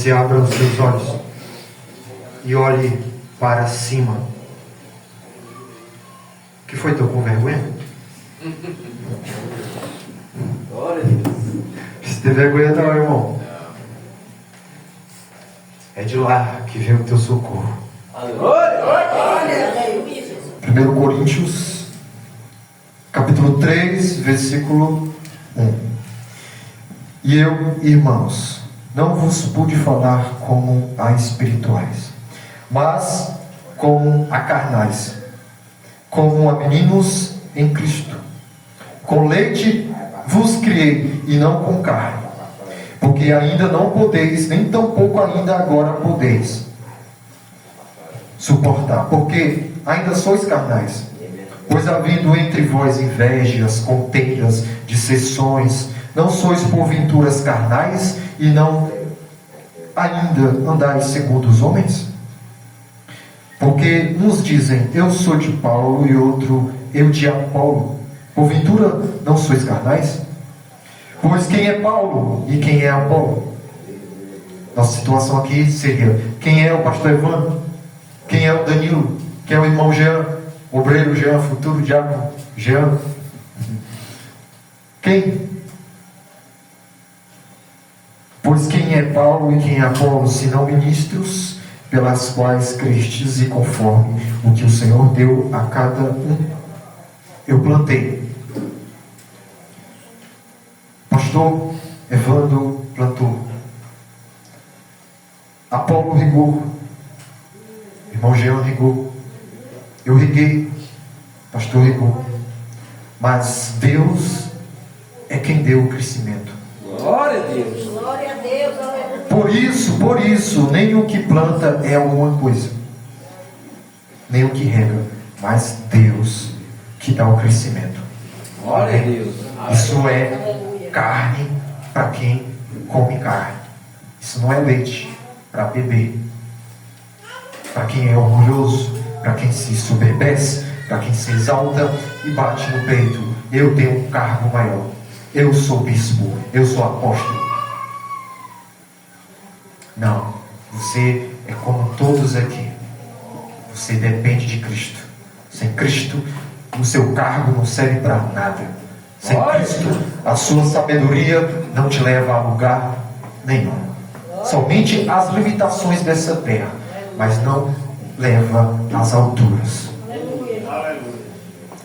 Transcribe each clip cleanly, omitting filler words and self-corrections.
você abra os seus olhos e olhe para cima. O que foi? Estou com vergonha? Se tem vergonha não, irmão. É de lá que vem o teu socorro. 1 Coríntios, capítulo 3, versículo 1. E eu, irmãos, não vos pude falar como a espirituais, mas como a carnais, como a meninos em Cristo. Com leite vos criei, e não com carne, porque ainda não podeis, nem tampouco ainda agora podeis suportar, porque ainda sois carnais. Pois havendo entre vós invejas, contendas, dissensões, não sois porventuras carnais, e não ainda andais segundo os homens? Porque uns dizem, eu sou de Paulo, e outro, eu de Apolo. Porventura não sois carnais? Pois quem é Paulo e quem é Apolo? Nossa situação aqui seria, quem é o pastor Evandro? Quem é o Danilo? Quem é o irmão Jean? Obreiro Jean, futuro diácono Jean? Quem? Pois quem é Paulo e quem é Apolo, senão ministros, pelas quais crestes, e conforme o que o Senhor deu a cada um? Eu plantei. Pastor Evandro plantou. Apolo regou. Irmão Jean regou. Eu reguei. Pastor regou. Mas Deus é quem deu o crescimento. Glória a Deus. Glória a Deus, aleluia. Por isso, nem o que planta é alguma coisa, nem o que rega, mas Deus que dá o crescimento. Glória a Deus. Isso é carne para quem come carne. Isso não é leite para beber. Para quem é orgulhoso, para quem se soberbece, para quem se exalta e bate no peito. Eu tenho um cargo maior. Eu sou bispo, eu sou apóstolo. Não, você é como todos aqui. Você depende de Cristo. Sem Cristo, o seu cargo não serve para nada. Sem Cristo, a sua sabedoria não te leva a lugar nenhum. Somente as limitações dessa terra, mas não leva às alturas.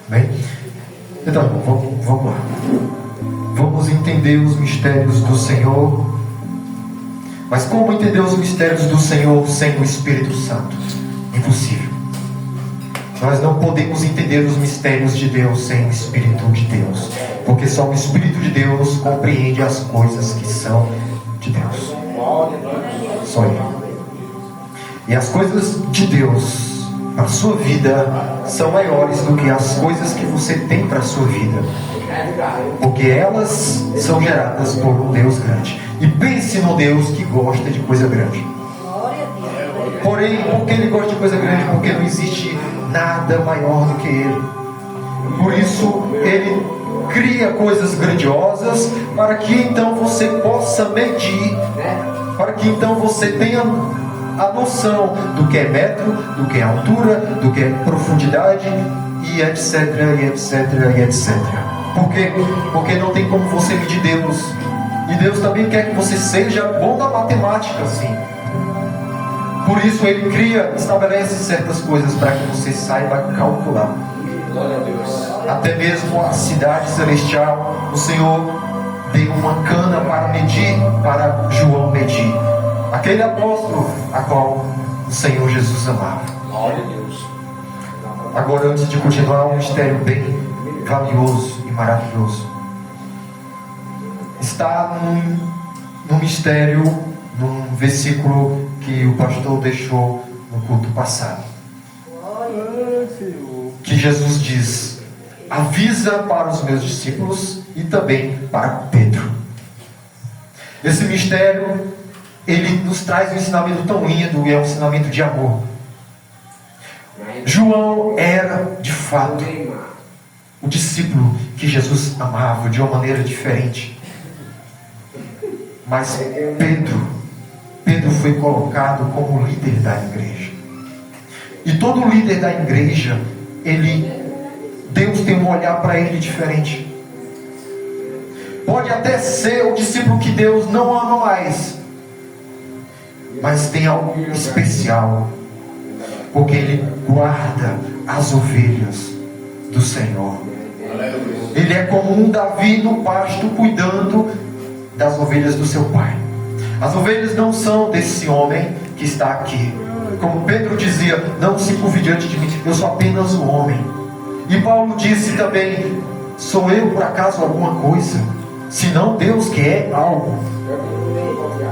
Bem? Então, vamos lá. Vamos entender os mistérios do Senhor. Mas como entender os mistérios do Senhor sem o Espírito Santo? Impossível. Nós não podemos entender os mistérios de Deus sem o Espírito de Deus, porque só o Espírito de Deus compreende as coisas que são de Deus. Só Ele. E as coisas de Deus para a sua vida são maiores do que as coisas que você tem para a sua vida, porque elas são geradas por um Deus grande. E pense no Deus que gosta de coisa grande. Porém, por que Ele gosta de coisa grande? Porque não existe nada maior do que Ele. Por isso, Ele cria coisas grandiosas para que então você possa medir, para que então você tenha a noção do que é metro, do que é altura, do que é profundidade, e etc, e etc, e etc. Por quê? Porque não tem como você medir Deus. E Deus também quer que você seja bom na matemática, assim. Por isso Ele cria, estabelece certas coisas para que você saiba calcular. Glória a Deus. Até mesmo a cidade celestial, o Senhor deu uma cana para medir, para João medir. Aquele apóstolo a qual o Senhor Jesus amava. Glória a Deus. Agora, antes de continuar, um mistério bem valioso e maravilhoso. Está num mistério, num versículo que o pastor deixou no culto passado. Que Jesus diz: avisa para os meus discípulos e também para Pedro. Esse mistério, ele nos traz um ensinamento tão lindo, e é um ensinamento de amor. João era, de fato, o discípulo que Jesus amava de uma maneira diferente. Mas Pedro Pedro foi colocado como líder da igreja. E todo líder da igreja, Deus tem um olhar para ele diferente. Pode até ser o discípulo que Deus não ama mais, mas tem algo especial, porque ele guarda as ovelhas do Senhor. Ele é como um Davi no pasto, cuidando das ovelhas do seu pai. As ovelhas não são desse homem que está aqui. Como Pedro dizia, não se curve diante de mim, eu sou apenas um homem. E Paulo disse também, sou eu por acaso alguma coisa? Senão Deus que é algo.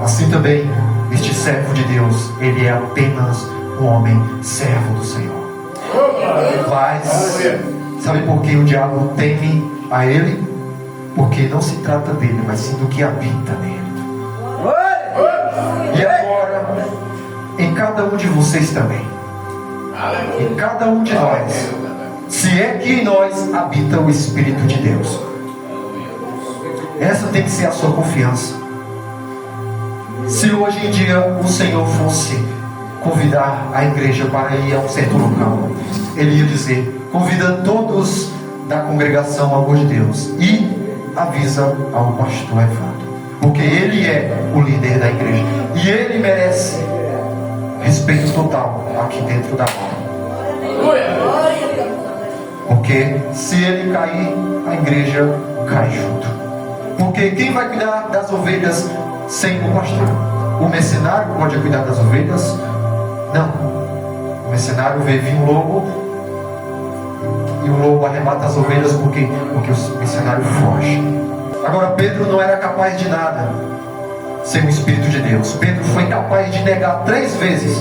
Assim também, este servo de Deus, ele é apenas um homem servo do Senhor. Mas, sabe por que o diabo teme a ele? Porque não se trata dele, mas sim do que habita nele. E agora, em cada um de vocês também, em cada um de nós, se é que em nós habita o Espírito de Deus, essa tem que ser a sua confiança. Se hoje em dia o Senhor fosse convidar a igreja para ir a um certo local, Ele ia dizer, convida todos da congregação ao amor de Deus e avisa ao pastor Evandro, porque ele é o líder da igreja e ele merece respeito total aqui dentro da obra. Porque se ele cair, a igreja cai junto. Porque quem vai cuidar das ovelhas sem o pastor? O mercenário pode cuidar das ovelhas? Não. O mercenário vê vir um lobo e o lobo arrebata as ovelhas porque o mercenário foge. Agora Pedro não era capaz de nada sem o Espírito de Deus. Pedro foi capaz de negar 3 vezes.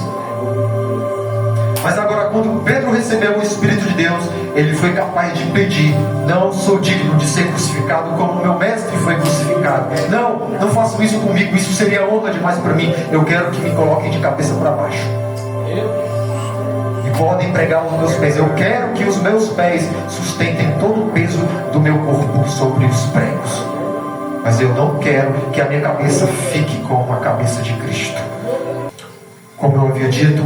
Mas agora, quando Pedro recebeu o Espírito de Deus, ele foi capaz de pedir, não sou digno de ser crucificado como meu mestre foi crucificado. Não façam isso comigo, isso seria honra demais para mim. Eu quero que me coloquem de cabeça para baixo e podem pregar os meus pés. Eu quero que os meus pés sustentem todo o peso do meu corpo sobre os pregos. Mas eu não quero que a minha cabeça fique como a cabeça de Cristo. Como eu havia dito,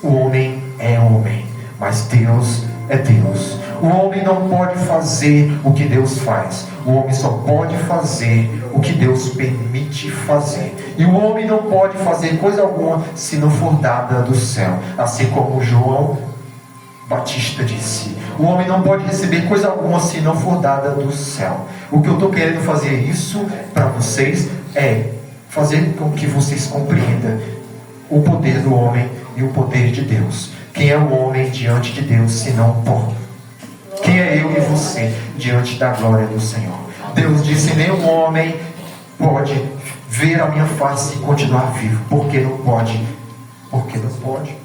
o homem é homem, mas Deus é Deus. O homem não pode fazer o que Deus faz. O homem só pode fazer o que Deus permite fazer. E o homem não pode fazer coisa alguma se não for dada do céu. Assim como João Batista disse, o homem não pode receber coisa alguma se não for dada do céu. O que eu estou querendo fazer isso para vocês é fazer com que vocês compreendam o poder do homem e o poder de Deus. Quem é o homem diante de Deus senão o pó? Quem é eu e você diante da glória do Senhor? Deus disse, nenhum homem pode ver a minha face e continuar vivo. Por que não pode? Porque não pode.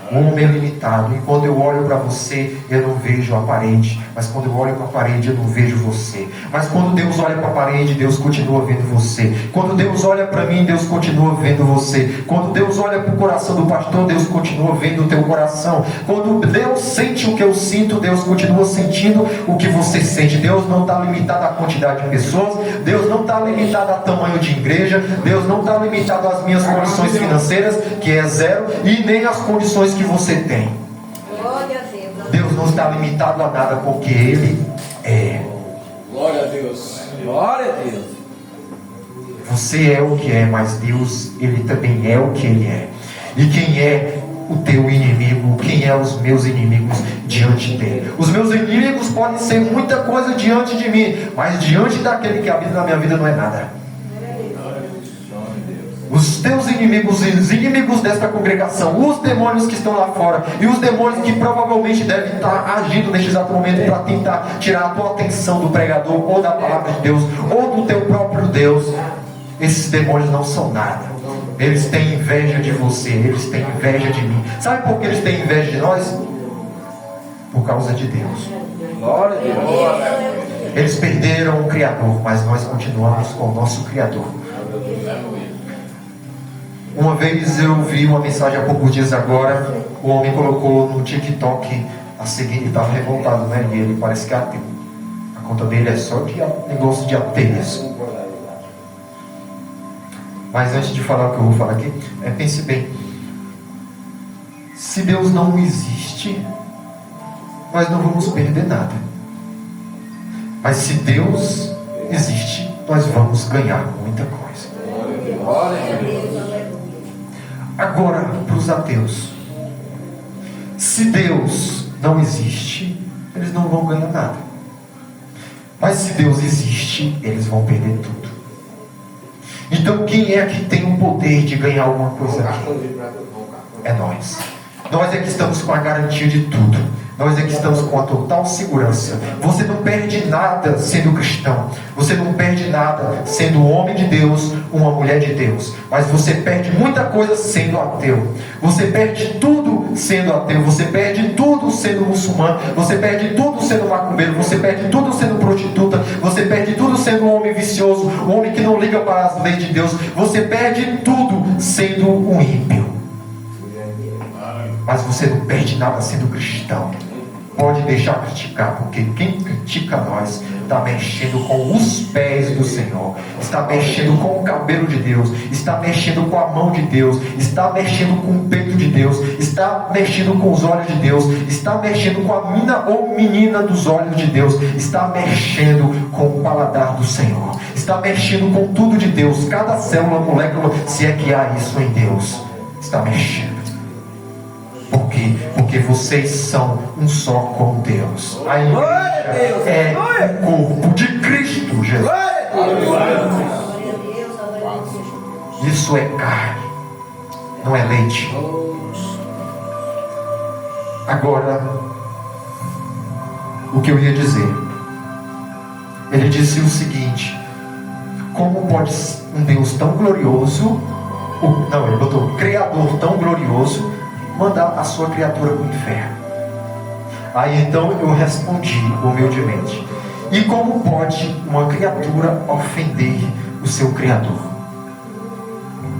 O homem é limitado. E quando eu olho para você, eu não vejo a parede. Mas quando eu olho para a parede, eu não vejo você. Mas quando Deus olha para a parede, Deus continua vendo você. Quando Deus olha para mim, Deus continua vendo você. Quando Deus olha para o coração do pastor, Deus continua vendo o teu coração. Quando Deus sente o que eu sinto, Deus continua sentindo o que você sente. Deus não está limitado à quantidade de pessoas. Deus não está limitado a tamanho de igreja. Deus não está limitado às minhas condições financeiras, que é 0, e nem às condições que você tem. Deus não está limitado a nada, porque Ele é. Glória a Deus. Glória a Deus. Você é o que é, mas Deus, Ele também é o que Ele é. E quem é o teu inimigo? Quem é os meus inimigos diante dele? Os meus inimigos podem ser muita coisa diante de mim, mas diante daquele que habita na minha vida não é nada. Os teus inimigos, os inimigos desta congregação, os demônios que estão lá fora e os demônios que provavelmente devem estar agindo neste exato momento para tentar tirar a tua atenção do pregador ou da palavra de Deus ou do teu próprio Deus, esses demônios não são nada. Eles têm inveja de você, eles têm inveja de mim. Sabe por que eles têm inveja de nós? Por causa de Deus. Glória a Deus. Eles perderam o Criador, mas nós continuamos com o nosso Criador. Uma vez eu vi uma mensagem há poucos dias agora, o homem colocou no TikTok a seguinte, ele estava revoltado, né? E ele parece que é ateu. A conta dele é só de negócio de ateísmo. Mas antes de falar o que eu vou falar aqui, pense bem. Se Deus não existe, nós não vamos perder nada. Mas se Deus existe, nós vamos ganhar muita coisa. Agora, para os ateus, se Deus não existe, eles não vão ganhar nada. Mas se Deus existe, eles vão perder tudo. Então quem é que tem o poder de ganhar alguma coisa aqui? É nós. Nós é que estamos com a garantia de tudo. Nós é que estamos com a total segurança. Você não perde nada sendo cristão. Você não perde nada sendo homem de Deus, uma mulher de Deus. Mas você perde muita coisa sendo ateu. Você perde tudo sendo ateu. Você perde tudo sendo muçulmano. Você perde tudo sendo macumbeiro. Você perde tudo sendo prostituta. Você perde tudo sendo um homem vicioso, um homem que não liga para as leis de Deus. Você perde tudo sendo um ímpio. Mas você não perde nada sendo cristão. Pode deixar criticar, porque quem critica nós está mexendo com os pés do Senhor, está mexendo com o cabelo de Deus, está mexendo com a mão de Deus, está mexendo com o peito de Deus, está mexendo com os olhos de Deus, está mexendo com a mina ou menina dos olhos de Deus, está mexendo com o paladar do Senhor, está mexendo com tudo de Deus, cada célula, molécula, se é que há isso em Deus, está mexendo. Por quê? Porque vocês são um só com Deus. A igreja é o corpo de Cristo Jesus. Isso é carne, não é leite. Agora, o que eu ia dizer? Ele disse o seguinte: como pode um Deus tão glorioso, ele botou Criador tão glorioso, mandar a sua criatura para o inferno? Aí então eu respondi humildemente: e como pode uma criatura ofender o seu Criador?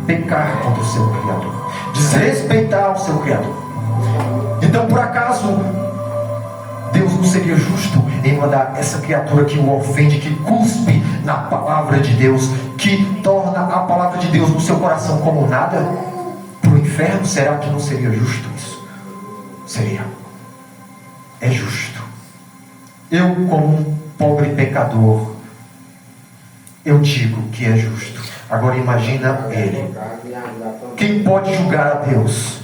Pecar contra o seu Criador, desrespeitar o seu Criador. Então, por acaso Deus não seria justo em mandar essa criatura que o ofende, que cuspe na palavra de Deus, que torna a palavra de Deus no seu coração como nada, para o inferno? Será que não seria justo isso? Seria. É justo. Eu, como um pobre pecador, eu digo que é justo. Agora imagina ele. Quem pode julgar a Deus?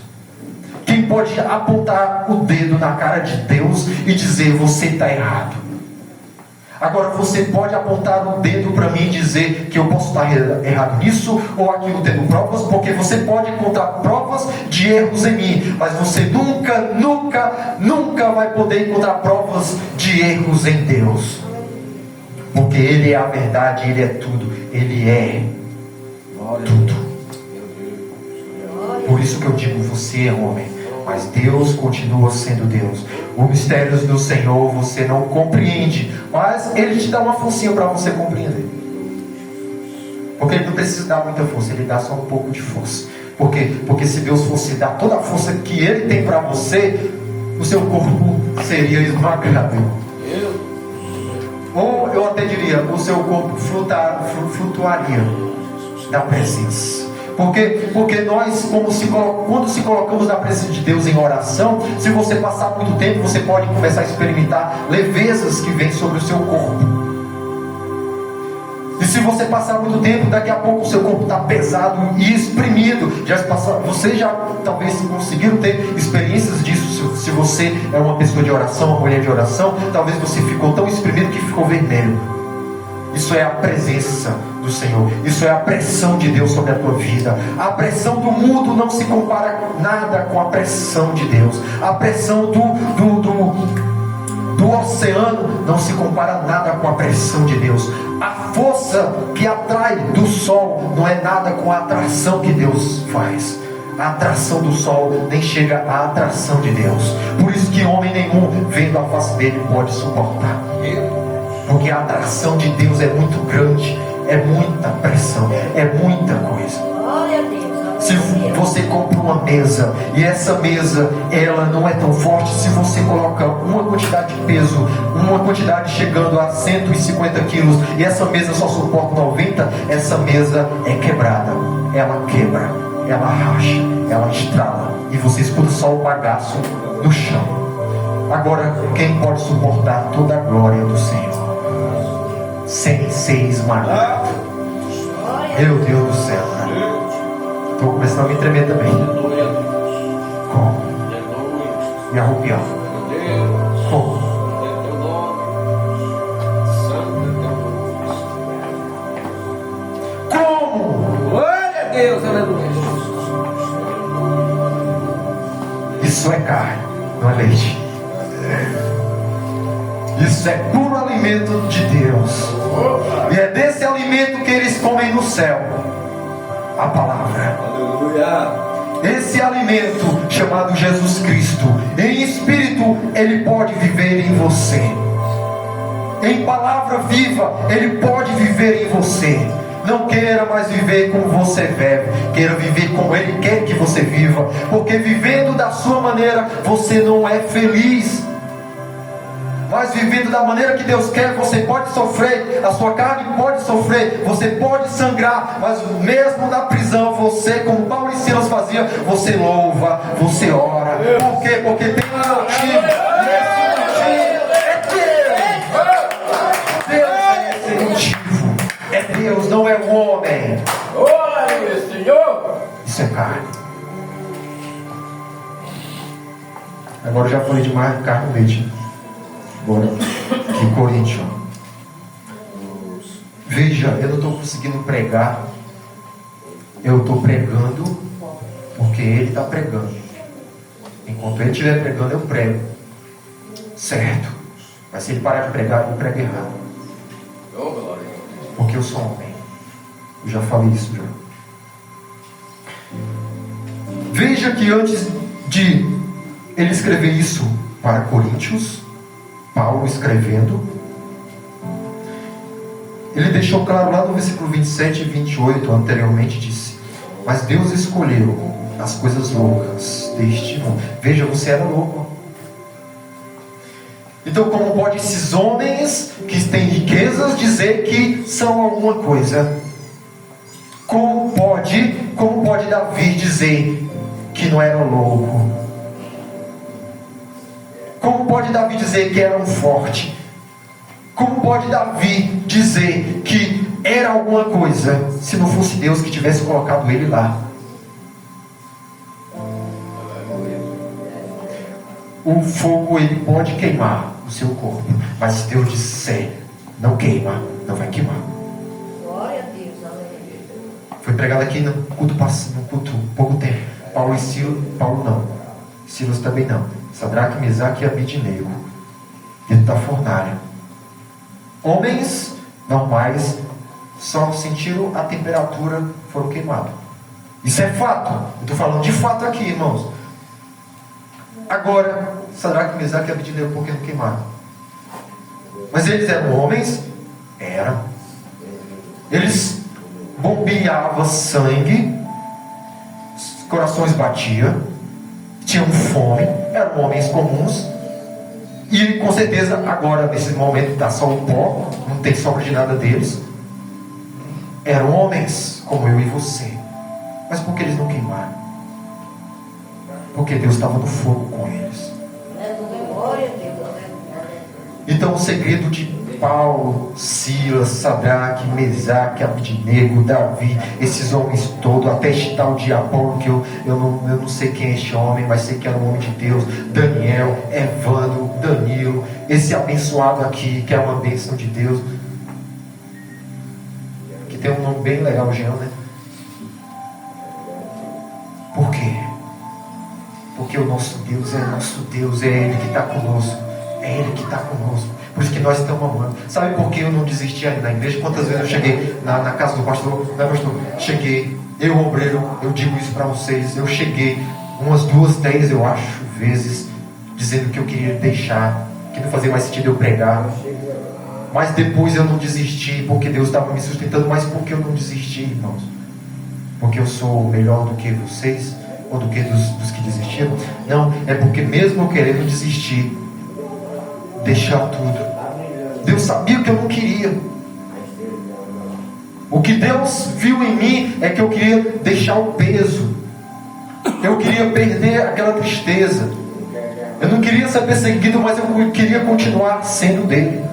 Quem pode apontar o dedo na cara de Deus e dizer: você está errado? Agora você pode apontar o dedo para mim e dizer que eu posso estar errado nisso ou aquilo, tendo provas, porque você pode encontrar provas de erros em mim, mas você nunca vai poder encontrar provas de erros em Deus, porque Ele é a verdade, Ele é tudo, Ele é tudo. Por isso que eu digo: você é homem, mas Deus continua sendo Deus. Os mistérios do Senhor você não compreende, mas Ele te dá uma forcinha para você compreender. Porque Ele não precisa dar muita força, Ele dá só um pouco de força. Por quê? Porque se Deus fosse dar toda a força que Ele tem para você, o seu corpo seria esmagado. Ou eu até diria, o seu corpo flutuaria na presença. Porque nós, quando se colocamos na presença de Deus em oração, se você passar muito tempo, você pode começar a experimentar levezas que vêm sobre o seu corpo. E se você passar muito tempo, daqui a pouco o seu corpo está pesado e exprimido. Vocês já talvez conseguiram ter experiências disso. Se você é uma pessoa de oração, uma mulher de oração, talvez você ficou tão exprimido que ficou vermelho. Isso é a presença do Senhor. Isso é a pressão de Deus sobre a tua vida. A pressão do mundo não se compara nada com a pressão de Deus. A pressão do oceano não se compara nada com a pressão de Deus. A força que atrai do sol não é nada com a atração que Deus faz. A atração do sol nem chega à atração de Deus. Por isso que homem nenhum, vendo a face dele, pode suportar. Porque a atração de Deus é muito grande, é muita pressão, é muita coisa. Se você vão para uma mesa, e essa mesa, ela não é tão forte. Se você coloca uma quantidade de peso, uma quantidade chegando a 150 quilos, e essa mesa só suporta 90, essa mesa é quebrada. Ela quebra, ela racha, ela estrala, e você escuta só o bagaço no chão. Agora, quem pode suportar toda a glória do Senhor sem ser esmagado? Meu Deus do céu, né? Estou começando a me tremer também. Como? Me arrupiar. Como? Como? Glória a Deus, aleluia. Isso é carne, não é leite. Isso é puro alimento de Deus. E é desse alimento que eles comem no céu. A palavra. Aleluia. Esse alimento chamado Jesus Cristo, em espírito, ele pode viver em você. Em palavra viva, ele pode viver em você. Não queira mais viver como você vive, queira viver como ele quer que você viva, porque vivendo da sua maneira, você não é feliz. Mas vivendo da maneira que Deus quer, você pode sofrer, a sua carne pode sofrer, você pode sangrar, mas mesmo na prisão, você, como Paulo e Silas faziam, você louva, você ora. Por quê? Porque tem um motivo. Deus é esse motivo. É Deus, não é o homem. Glória, Senhor. Isso é carne. Agora eu já falei demais de carne e leite. Agora, que Coríntios. Veja, eu não estou conseguindo pregar. Eu estou pregando porque ele está pregando. Enquanto ele estiver pregando, eu prego. Certo. Mas se ele parar de pregar, eu prego errado. Porque eu sou homem. Eu já falei isso já. Veja que antes de ele escrever isso para Coríntios, Paulo escrevendo, ele deixou claro lá no versículo 27 e 28, anteriormente disse: mas Deus escolheu as coisas loucas deste mundo. Veja, você era louco. Então, como pode esses homens que têm riquezas dizer que são alguma coisa? Como pode Davi dizer que não era louco? Como pode Davi dizer que era um forte? Como pode Davi dizer que era alguma coisa, se não fosse Deus que tivesse colocado ele lá? O fogo, ele pode queimar o seu corpo, mas se Deus disser não queima, não vai queimar. Glória a Deus, aleluia. Foi pregado aqui no culto pouco tempo. Paulo e Silas, Paulo não, Silas também não. Sadraque, Mesaque e Abednego, dentro da fornalha. Homens normais só sentiram a temperatura, foram queimados. Isso é fato. Eu estou falando de fato aqui, irmãos. Agora, Sadraque, Mesaque e Abednego, por que não queimaram? Mas eles eram homens? Eram. Eles bombeavam sangue, os corações batiam, tinham fome, eram homens comuns. E com certeza agora nesse momento está só o pó, não tem sobra de nada deles. Eram homens como eu e você. Mas por que eles não queimaram? Porque Deus estava no fogo com eles. Glória a Deus, aleluia. Então o segredo de Paulo, Silas, Sadraque, Mesaque, Abednego, Davi, esses homens todos, até este tal de Apolo, que eu não sei quem é este homem, mas sei que era um homem de Deus, Daniel, Evandro, Danilo, esse abençoado aqui, que é uma bênção de Deus, que tem um nome bem legal, Jean, né? Por quê? Porque o nosso Deus, é Ele que está conosco, é Ele que está conosco. Por isso que nós estamos amando. Sabe por que eu não desisti ainda na igreja? Quantas vezes eu cheguei na casa do pastor? Não é, pastor? Cheguei, eu obreiro, eu digo isso para vocês. Eu cheguei umas 2, 3, eu acho, vezes, dizendo que eu queria deixar, que não fazia mais sentido eu pregar. Mas depois eu não desisti, porque Deus estava me sustentando. Mas por que eu não desisti, irmãos? Porque eu sou melhor do que vocês? ou do que dos que desistiram. Não, é porque mesmo eu querendo desistir, deixar tudo, Deus sabia que eu não queria. O que Deus viu em mim é que eu queria deixar o peso, eu queria perder aquela tristeza, eu não queria ser perseguido, mas eu queria continuar sendo dele.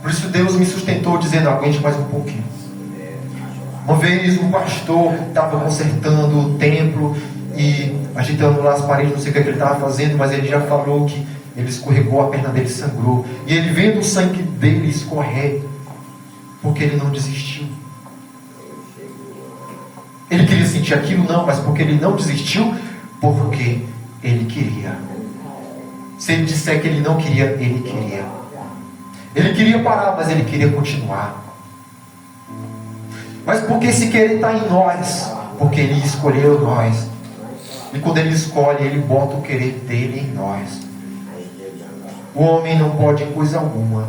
Por isso Deus me sustentou dizendo: aguente mais um pouquinho. Uma vez um pastor estava consertando o templo e agitando lá as paredes, não sei o que ele estava fazendo, mas ele já falou que ele escorregou, a perna dele sangrou, e ele vendo o sangue dele escorrer, porque ele não desistiu. Ele queria sentir aquilo? Não, mas porque ele não desistiu, porque ele queria. Se ele disser que ele não queria, ele queria. Ele queria parar, mas ele queria continuar. Mas porque esse querer está em nós, porque ele escolheu nós. E quando ele escolhe, ele bota o querer dele em nós. O homem não pode coisa alguma.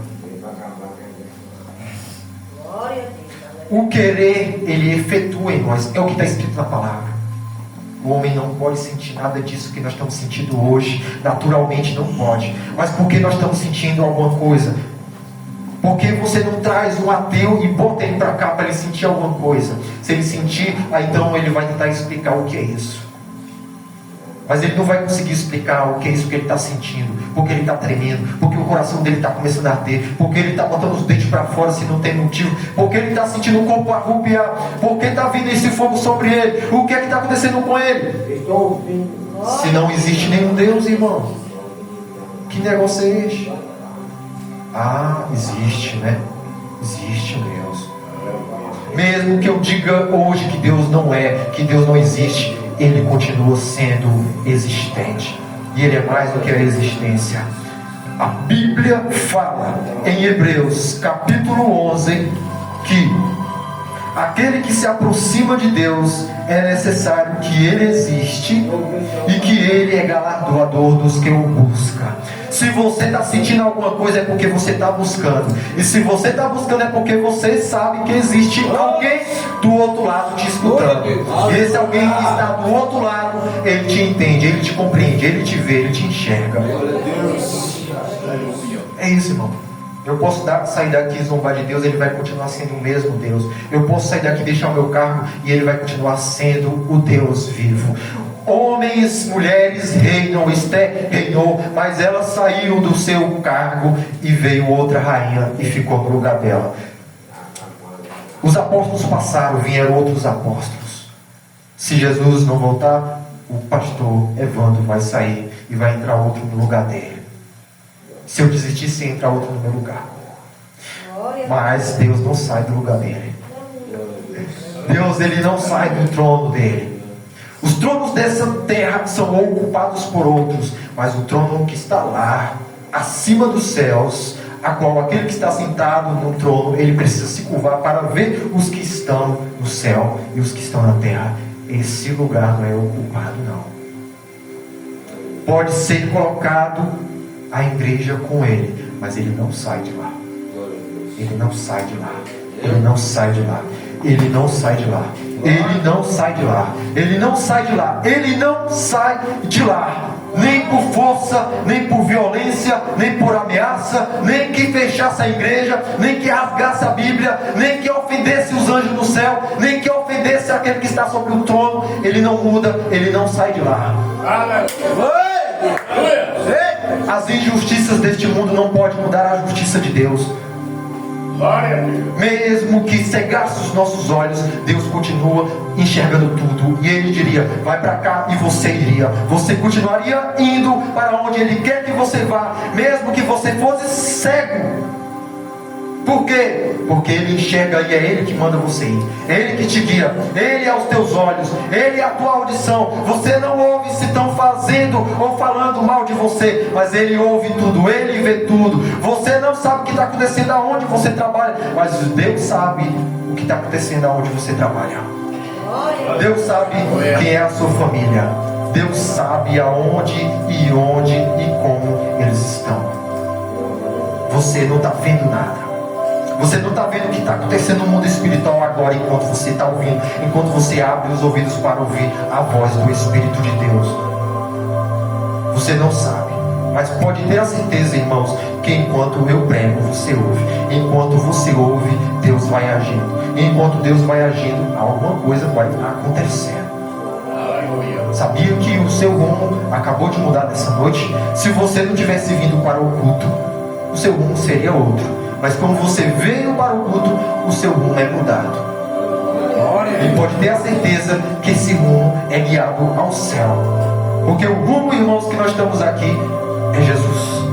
O querer, ele efetua em nós. É o que está escrito na palavra. O homem não pode sentir nada disso que nós estamos sentindo hoje. Naturalmente não pode. Mas porque nós estamos sentindo alguma coisa? Porque você não traz um ateu e bota ele para cá para ele sentir alguma coisa. Se ele sentir, aí então ele vai tentar explicar o que é isso. Mas ele não vai conseguir explicar o que é isso que ele está sentindo, porque ele está tremendo, porque o coração dele está começando a arder, porque ele está botando os dentes para fora se não tem motivo, porque ele está sentindo o corpo arrupiar, porque está vindo esse fogo sobre ele. O que é que está acontecendo com ele? Se não existe nenhum Deus, irmão, que negócio é este? Ah, existe, né? Existe um Deus. Mesmo que eu diga hoje que Deus não é, que Deus não existe, Ele continua sendo existente. E Ele é mais do que a existência. A Bíblia fala em Hebreus capítulo 11 que aquele que se aproxima de Deus é necessário que Ele existe e que Ele é galardoador dos que o buscam. Se você está sentindo alguma coisa é porque você está buscando. E se você está buscando é porque você sabe que existe alguém do outro lado te escutando. E esse alguém que está do outro lado, ele te entende, ele te compreende, ele te vê, ele te enxerga. É isso, irmão. Eu posso sair daqui e zombar de Deus, Ele vai continuar sendo o mesmo Deus. Eu posso sair daqui e deixar o meu cargo e Ele vai continuar sendo o Deus vivo. Homens, mulheres reinam, Esté reinou, mas ela saiu do seu cargo e veio outra rainha e ficou no lugar dela. Os apóstolos passaram, vieram outros apóstolos. Se Jesus não voltar, o pastor Evandro vai sair e vai entrar outro no lugar dele. Se eu desistisse, entrar outro no meu lugar. Mas Deus não sai do lugar dele. Deus, Ele não sai do trono dele. Os tronos dessa terra são ocupados por outros, mas o trono que está lá, acima dos céus, a qual aquele que está sentado no trono, ele precisa se curvar para ver os que estão no céu e os que estão na terra. Esse lugar não é ocupado, não. Pode ser colocado a igreja com ele, mas ele não sai de lá. Ele não sai de lá. Ele não sai de lá. Ele não sai de lá. Ele não sai de lá. Ele não sai de lá. Ele não sai de lá. Nem por força, nem por violência, nem por ameaça, nem que fechasse a igreja, nem que rasgasse a Bíblia, nem que ofendesse os anjos do céu, nem que ofendesse aquele que está sobre o trono. Ele não muda, ele não sai de lá. As injustiças deste mundo não podem mudar a justiça de Deus. Mesmo que cegasse os nossos olhos, Deus continua enxergando tudo. E Ele diria: vai para cá, e você iria. Você continuaria indo para onde Ele quer que você vá, mesmo que você fosse cego. Por quê? Porque Ele enxerga e é Ele que manda você ir. É Ele que te guia. Ele é os teus olhos. Ele é a tua audição. Você não ouve se estão fazendo ou falando mal de você, mas Ele ouve tudo. Ele vê tudo. Você não sabe o que está acontecendo aonde você trabalha, mas Deus sabe o que está acontecendo aonde você trabalha. Deus sabe quem é a sua família. Deus sabe aonde e onde e como eles estão. Você não está vendo nada. Você não está vendo o que está acontecendo no mundo espiritual agora, enquanto você está ouvindo, enquanto você abre os ouvidos para ouvir a voz do Espírito de Deus. Você não sabe, mas pode ter a certeza, irmãos, que enquanto eu prego, você ouve. Enquanto você ouve, Deus vai agindo. E enquanto Deus vai agindo, alguma coisa vai acontecer. Sabia que o seu rumo acabou de mudar nessa noite? Se você não tivesse vindo para o culto, o seu rumo seria outro. Mas como você veio para o culto, o seu rumo é mudado. E pode ter a certeza que esse rumo é guiado ao céu. Porque o rumo, irmãos, que nós estamos aqui é Jesus.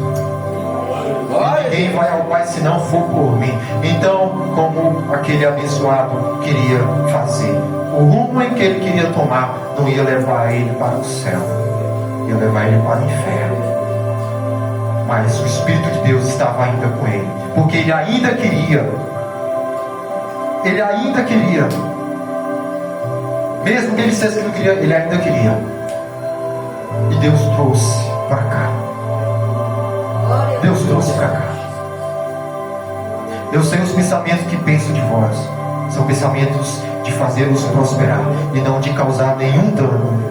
E ninguém vai ao Pai se não for por mim. Então, como aquele abençoado queria fazer, o rumo em que ele queria tomar não ia levar ele para o céu, ia levar ele para o inferno. Mas o Espírito de Deus estava ainda com ele, porque ele ainda queria, mesmo que ele dissesse que não queria, ele ainda queria. E Deus trouxe para cá. Deus trouxe para cá. Eu sei os pensamentos que penso de vós. São pensamentos de fazer-vos prosperar e não de causar nenhum dano.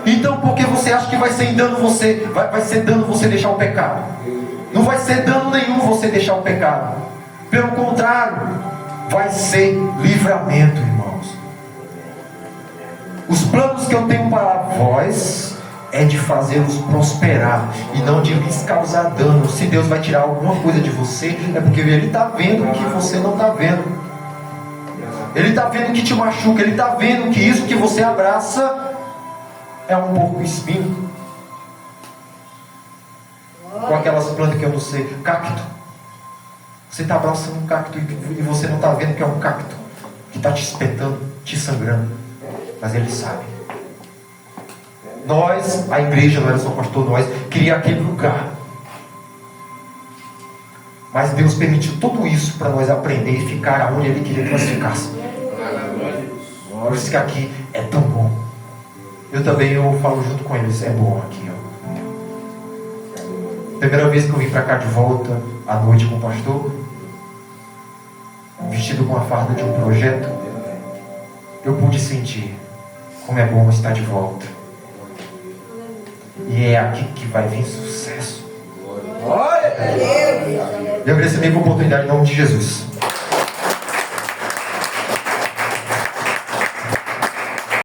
Então, por que você acha que vai ser dano você? Vai ser dano você deixar o pecado? Não vai ser dano nenhum você deixar o pecado. Pelo contrário, vai ser livramento, irmãos. Os planos que eu tenho para vós é de fazê-los prosperar e não de lhes causar dano. Se Deus vai tirar alguma coisa de você, é porque Ele está vendo o que você não está vendo. Ele está vendo que te machuca. Ele está vendo que isso que você abraça é um porco espinho. Com aquelas plantas que eu não sei, cacto. Você está abraçando um cacto e você não está vendo que é um cacto que está te espetando, te sangrando. Mas Ele sabe. Nós, a igreja, não era só pastor, nós queria aquele lugar. Mas Deus permitiu tudo isso para nós aprender e ficar onde Ele queria que nós ficássemos. Por isso que aqui é tão bom. Eu falo junto com eles, é bom aqui. Ó. Primeira vez que eu vim para cá de volta, à noite com o pastor, vestido com a farda de um projeto, eu pude sentir como é bom estar de volta. E é aqui que vai vir sucesso. Eu agradeço a minha oportunidade em nome de Jesus.